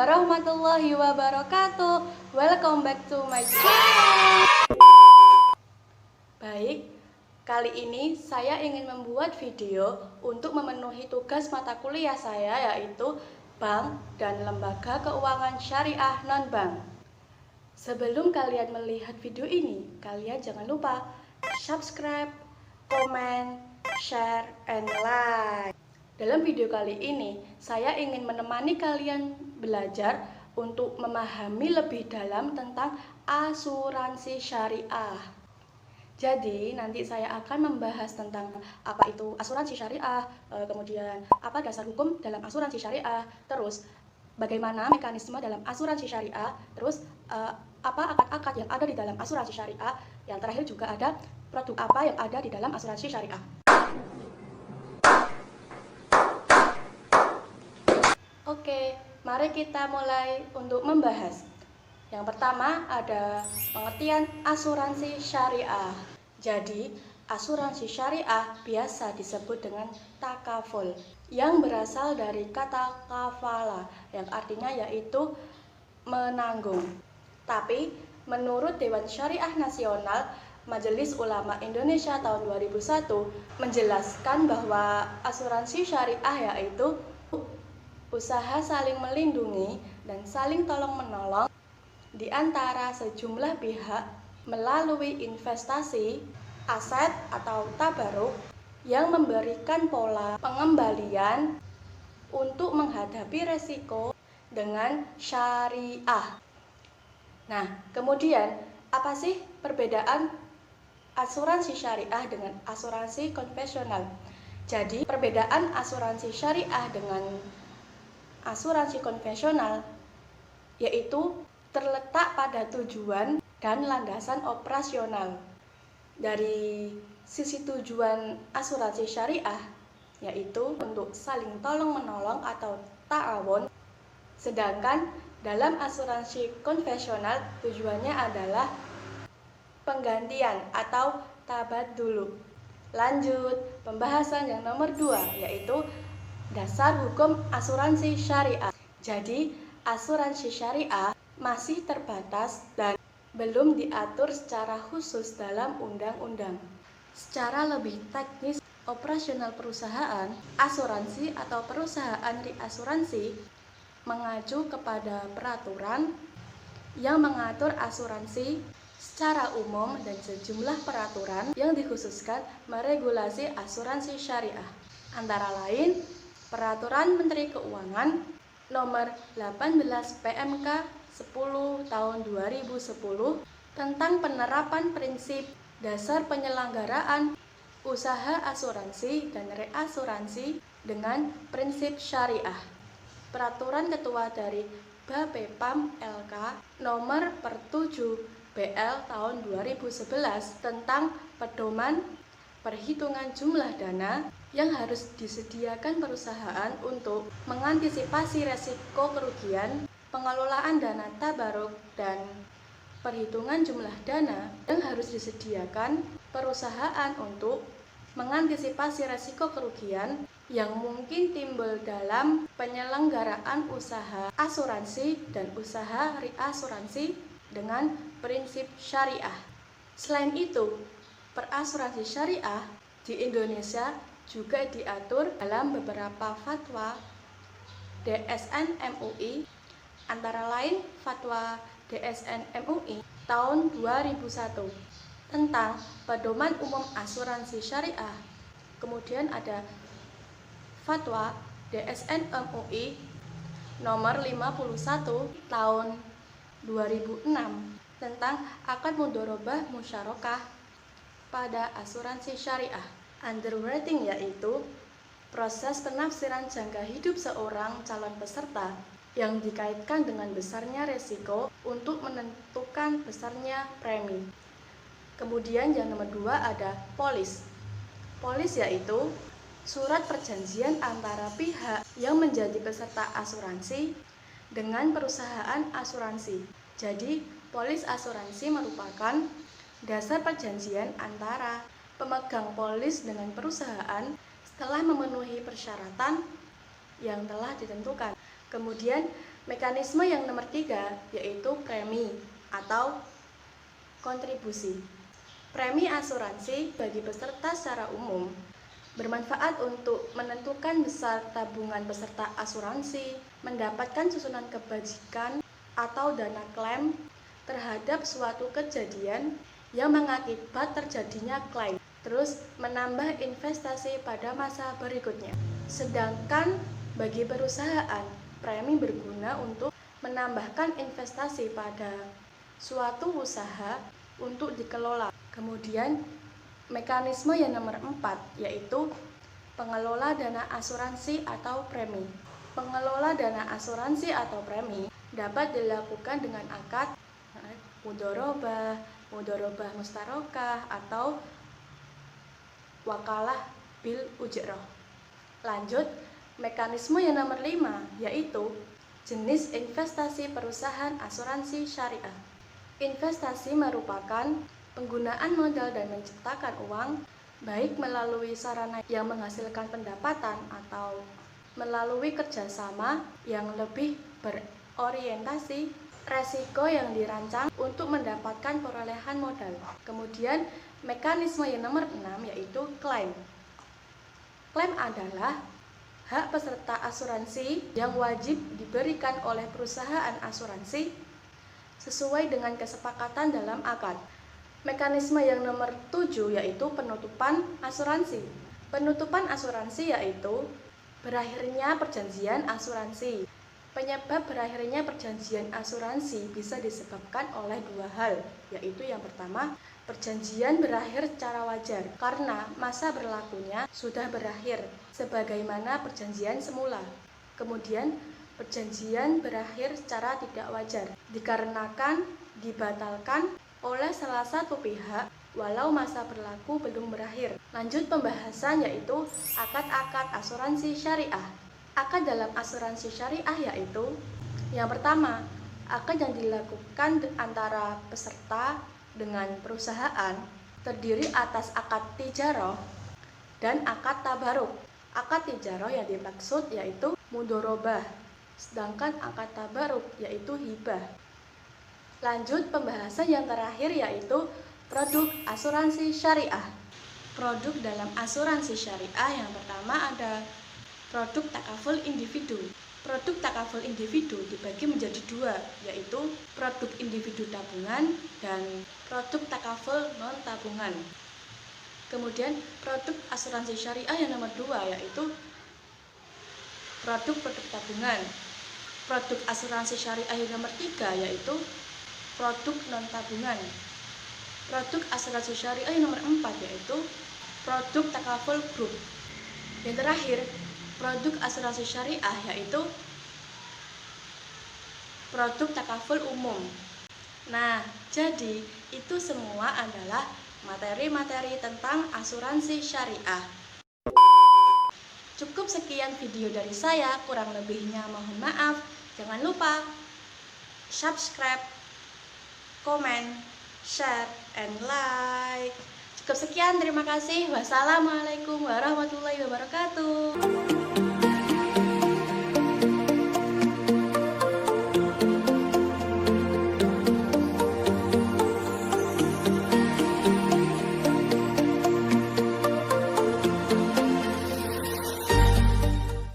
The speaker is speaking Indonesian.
warahmatullahi wabarakatuh. Welcome back to my channel. Baik, kali ini saya ingin membuat video untuk memenuhi tugas mata kuliah saya, yaitu Bank dan Lembaga Keuangan Syariah Non-Bank. Sebelum kalian melihat video ini, kalian jangan lupa subscribe, komen, share, and like. Dalam video kali ini, saya ingin menemani kalian belajar untuk memahami lebih dalam tentang asuransi syariah. Jadi, nanti saya akan membahas tentang apa itu asuransi syariah, kemudian apa dasar hukum dalam asuransi syariah, terus bagaimana mekanisme dalam asuransi syariah, terus apa akad-akad yang ada di dalam asuransi syariah, yang terakhir juga ada produk apa yang ada di dalam asuransi syariah. Oke, mari kita mulai untuk membahas. Yang pertama ada pengertian asuransi syariah. Jadi, asuransi syariah biasa disebut dengan takaful, yang berasal dari kata kafala, yang artinya yaitu menanggung. Tapi, menurut Dewan Syariah Nasional, Majelis Ulama Indonesia tahun 2001 menjelaskan bahwa asuransi syariah yaitu usaha saling melindungi dan saling tolong-menolong di antara sejumlah pihak melalui investasi, aset atau tabaruk yang memberikan pola pengembalian untuk menghadapi resiko dengan syariah. Nah, kemudian apa sih perbedaan asuransi syariah dengan asuransi konvensional? Jadi, perbedaan asuransi syariah dengan asuransi konvensional yaitu terletak pada tujuan dan landasan operasional. Dari sisi tujuan asuransi syariah yaitu untuk saling tolong-menolong atau ta'awun, sedangkan dalam asuransi konvensional tujuannya adalah penggantian atau tabadulu. Lanjut, pembahasan yang nomor 2 yaitu dasar hukum asuransi syariah. Jadi, asuransi syariah masih terbatas dan belum diatur secara khusus dalam undang-undang. Secara lebih teknis, operasional perusahaan, asuransi atau perusahaan reasuransi mengacu kepada peraturan yang mengatur asuransi secara umum dan sejumlah peraturan yang dikhususkan meregulasi asuransi syariah. Antara lain, Peraturan Menteri Keuangan Nomor 18 PMK 10 Tahun 2010 tentang penerapan prinsip dasar penyelenggaraan usaha asuransi dan reasuransi dengan prinsip syariah. Peraturan Ketua dari Bapepam LK Nomor 7 BL Tahun 2011 tentang pedoman perhitungan jumlah dana yang harus disediakan perusahaan untuk mengantisipasi resiko kerugian, pengelolaan dana tabaruk, dan perhitungan jumlah dana yang harus disediakan perusahaan untuk mengantisipasi resiko kerugian yang mungkin timbul dalam penyelenggaraan usaha asuransi dan usaha reasuransi dengan prinsip syariah. Selain itu, perasuransi syariah di Indonesia juga diatur dalam beberapa fatwa DSN MUI, antara lain Fatwa DSN MUI tahun 2001 tentang pedoman umum asuransi syariah. Kemudian ada Fatwa DSN MUI nomor 51 tahun 2006 tentang akad mudharabah musyarakah pada asuransi syariah. Underwriting yaitu proses penafsiran jangka hidup seorang calon peserta yang dikaitkan dengan besarnya resiko untuk menentukan besarnya premi. Kemudian yang nomor 2 ada polis. Polis yaitu surat perjanjian antara pihak yang menjadi peserta asuransi dengan perusahaan asuransi. Jadi, polis asuransi merupakan dasar perjanjian antara pemegang polis dengan perusahaan setelah memenuhi persyaratan yang telah ditentukan. Kemudian Mekanisme yang nomor 3 yaitu premi atau kontribusi. Premi asuransi bagi peserta secara umum bermanfaat untuk menentukan besar tabungan peserta asuransi, mendapatkan susunan kebajikan atau dana klaim terhadap suatu kejadian yang mengakibat terjadinya klaim, terus menambah investasi pada masa berikutnya. Sedangkan bagi perusahaan, premi berguna untuk menambahkan investasi pada suatu usaha untuk dikelola. Kemudian mekanisme yang nomor 4 yaitu pengelola dana asuransi atau premi. Pengelola dana asuransi atau premi dapat dilakukan dengan akad mudharabah, mudharabah mustarokah atau wakalah bil ujrah. Lanjut, mekanisme yang nomor 5 yaitu jenis investasi perusahaan asuransi syariah. Investasi merupakan penggunaan modal dan menciptakan uang baik melalui sarana yang menghasilkan pendapatan atau melalui kerjasama yang lebih berorientasi resiko yang dirancang untuk mendapatkan perolehan modal. Kemudian mekanisme yang nomor 6 yaitu klaim. Klaim adalah hak peserta asuransi yang wajib diberikan oleh perusahaan asuransi sesuai dengan kesepakatan dalam akad. Mekanisme yang nomor 7 yaitu penutupan asuransi. Penutupan asuransi yaitu berakhirnya perjanjian asuransi. Penyebab berakhirnya perjanjian asuransi bisa disebabkan oleh dua hal, yaitu yang pertama, perjanjian berakhir secara wajar karena masa berlakunya sudah berakhir sebagaimana perjanjian semula. Kemudian, perjanjian berakhir secara tidak wajar dikarenakan dibatalkan oleh salah satu pihak walau masa berlaku belum berakhir. Lanjut pembahasan yaitu akad-akad asuransi syariah. Akad dalam asuransi syariah yaitu yang pertama, akad yang dilakukan antara peserta dengan perusahaan terdiri atas akad tijarah dan akad tabaruk. Akad tijarah yang dimaksud yaitu mudharabah, sedangkan akad tabaruk yaitu hibah. Lanjut pembahasan yang terakhir yaitu produk asuransi syariah. Produk dalam asuransi syariah yang pertama ada produk takaful individu. Produk takaful individu dibagi menjadi dua, yaitu produk individu tabungan dan produk takaful non tabungan. Kemudian produk asuransi syariah yang nomor 2 yaitu produk tabungan. Produk asuransi syariah yang nomor 3 yaitu produk non tabungan. Produk asuransi syariah yang nomor 4 yaitu produk takaful group. Yang terakhir, produk asuransi syariah yaitu produk takaful umum. Nah, jadi itu semua adalah materi-materi tentang asuransi syariah. Cukup sekian video dari saya, kurang lebihnya mohon maaf. Jangan lupa subscribe, comment, share, and like. Cukup sekian, terima kasih. Wassalamualaikum warahmatullahi wabarakatuh.